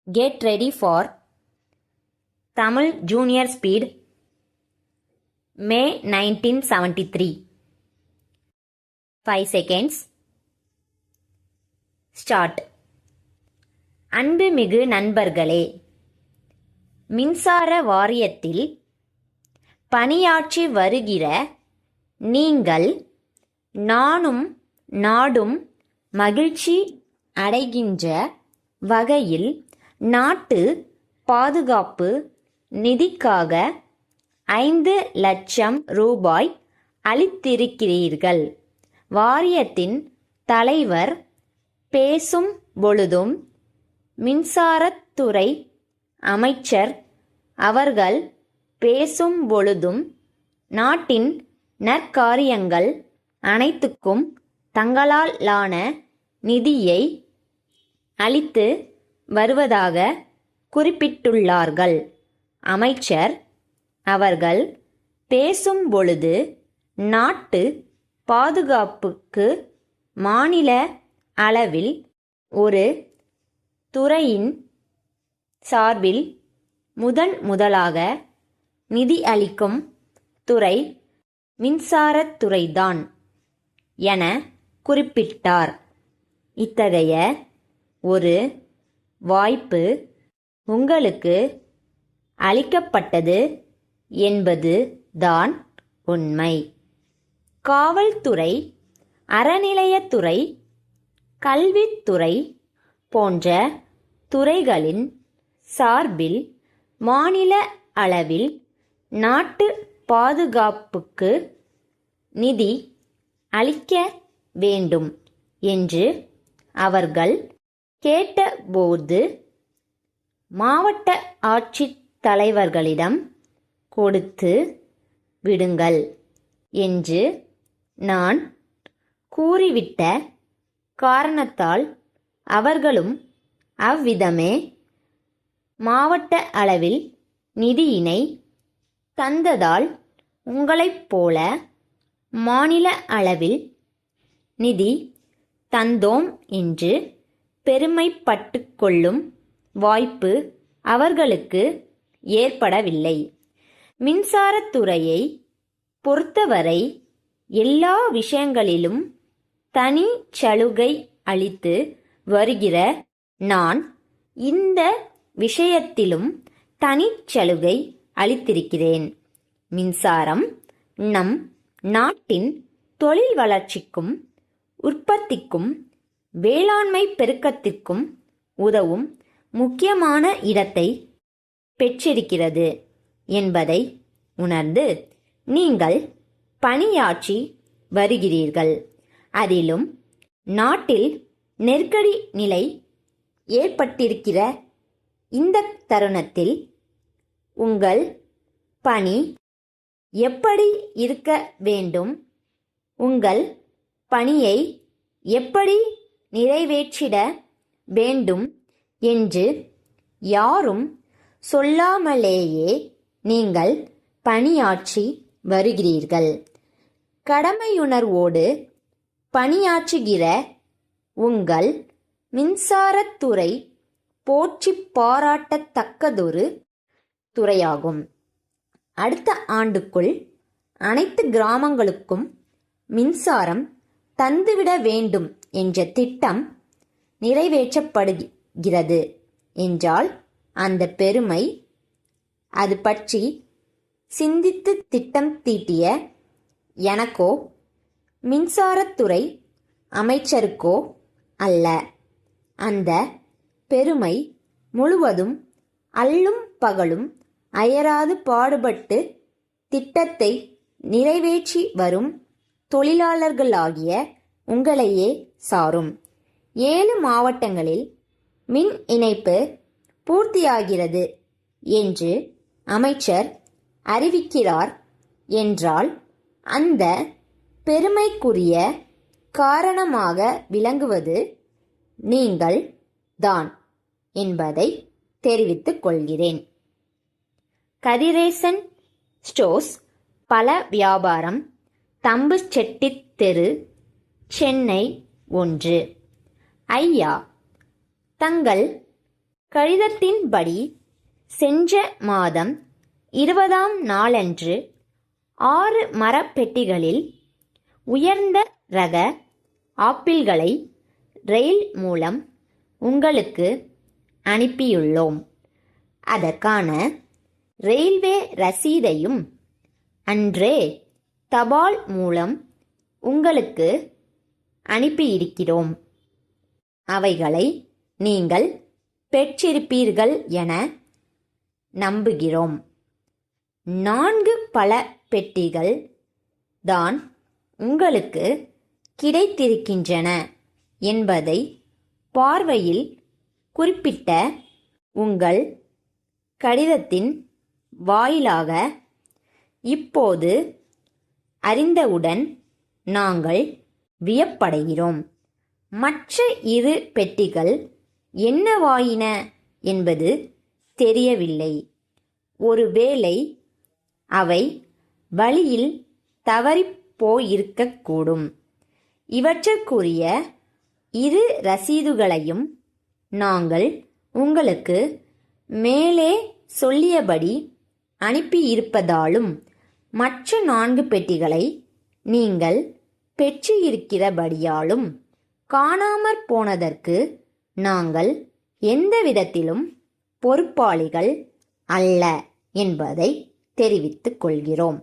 Get ready for Tamil Junior Speed, May 1973. 5 seconds. Start. அன்புமிகு நண்பர்களே, மின்சார வாரியத்தில் பணியாற்றி வருகிற நீங்கள் நானும் நாடும் மகிழ்ச்சி அடைகின்ற வகையில் நாட்டு பாதுகாப்பு நிதிக்காக 5 லட்சம் ரூபாய் அளித்திருக்கிறீர்கள். வாரியத்தின் தலைவர் பேசும் பொழுதும் மின்சாரத்துறை அமைச்சர் அவர்கள் பேசும் பொழுதும் நாட்டின் நற்காரியங்கள் அனைத்துக்கும் தங்களாலான நிதியை அளித்து வருவதாக குறிப்பிட்டுள்ளார்கள். அமைச்சர் அவர்கள் பேசும் பொழுது நாட்டு பாதுகாப்புக்கு மாநில அளவில் ஒரு துறையின் சார்பில் முதலாக நிதி அளிக்கும் துறை மின்சாரத்துறைதான் என குறிப்பிட்டார். இத்தகைய ஒரு வாய்ப்பு உங்களுக்கு அளிக்கப்பட்டது என்பது தான் உண்மை. காவல்துறை, அறநிலையத்துறை, கல்வித்துறை போன்ற துறைகளின் சார்பில் மாநில அளவில் நாட்டு பாதுகாப்புக்கு நிதி அளிக்க வேண்டும் என்று அவர்கள் கேட்டபோது மாவட்ட ஆட்சித் தலைவர்களிடம் கொடுத்து விடுங்கள் என்று நான் கூறிவிட்ட காரணத்தால் அவர்களும் அவ்விதமே மாவட்ட அளவில் நிதியினை தந்ததால் உங்களைப் போல மாநில அளவில் நிதி தந்தோம் என்று பெருமைப்பட்டு கொள்ளும் வாய்ப்பு அவர்களுக்கு ஏற்படவில்லை. மின்சாரத்துறையை பொறுத்தவரை எல்லா விஷயங்களிலும் தனி சலுகை அளித்து வருகிற நான் இந்த விஷயத்திலும் தனிச்சலுகை அளித்திருக்கிறேன். மின்சாரம் நம் நாட்டின் தொழில் வளர்ச்சிக்கும் உற்பத்திக்கும் வேளாண்மை பெருக்கத்திற்கும் உதவும் முக்கியமான இடத்தை பெற்றிருக்கிறது என்பதை உணர்ந்து நீங்கள் பணியாற்றி வருகிறீர்கள். அதிலும் நாட்டில் நெருக்கடி நிலை ஏற்பட்டிருக்கிற இந்த தருணத்தில் உங்கள் பணி எப்படி இருக்க வேண்டும், உங்கள் பணியை எப்படி நிறைவேற்றிட வேண்டும் என்று யாரும் சொல்லாமலேயே நீங்கள் பணியாற்றி வருகிறீர்கள். கடமையுணர்வோடு பணியாற்றுகிற உங்கள் மின்சாரத்துறை போற்றி பாராட்டத்தக்கதொரு துறையாகும். அடுத்த ஆண்டுக்குள் அனைத்து கிராமங்களுக்கும் மின்சாரம் தந்துவிட வேண்டும் என்ற திட்டம் நிறைவேற்றப்படுகிறது என்றால் அந்த பெருமை அது பற்றி சிந்தித்து திட்டம் தீட்டிய எனக்கோ மின்சாரத்துறை அமைச்சருக்கோ அல்ல. அந்த பெருமை முழுவதும் அல்லும் பகலும் அயராது பாடுபட்டு திட்டத்தை நிறைவேற்றி வரும் தொழிலாளர்களாகிய உங்களையே சாரும். 7 மாவட்டங்களில் மின் இணைப்பு பூர்த்தியாகிறது என்று அமைச்சர் அறிவிக்கிறார் என்றால் அந்த பெருமைக்குரிய காரணமாக விளங்குவது நீங்கள் தான் என்பதை தெரிவித்துக் கொள்கிறேன். கதிரேசன் ஸ்டோர்ஸ் பல வியாபாரம், தம்புச்செட்டி தெரு, சென்னை 1. ஐயா, தங்கள் கடிதத்தின்படி சென்ற மாதம் 20ஆம் நாளன்று 6 மரப்பெட்டிகளில் உயர்ந்த ரக ஆப்பிள்களை ரயில் மூலம் உங்களுக்கு அனுப்பியுள்ளோம். அதற்கான ரயில்வே ரசீதையும் அன்றே தபால் மூலம் உங்களுக்கு அனுப்பியிருக்கிறோம். அவைகளை நீங்கள் பெற்றிருப்பீர்கள் என நம்புகிறோம். 4 பல பெட்டிகள் தான் உங்களுக்கு கிடைத்திருக்கின்றன என்பதை பார்வையில் குறிப்பிட்ட உங்கள் கடிதத்தின் வாயிலாக இப்போது அறிந்தவுடன் நாங்கள் வியப்படைகிறோம். மற்ற 2 பெட்டிகள் என்னவாயின என்பது தெரியவில்லை. ஒருவேளை அவை வழியில் தவறிப் போயிருக்கக்கூடும். இவற்றுக்குரிய 2 ரசீதுகளையும் நாங்கள் உங்களுக்கு மேலே சொல்லியபடி அனுப்பியிருப்பதாலும் மற்ற 4 பெட்டிகளை நீங்கள் பெற்றிருக்கிறபடியாலும் காணாமற் போனதற்கு நாங்கள் எந்த விதத்திலும் பொறுப்பாளிகள் அல்ல என்பதை தெரிவித்துக் கொள்கிறோம்.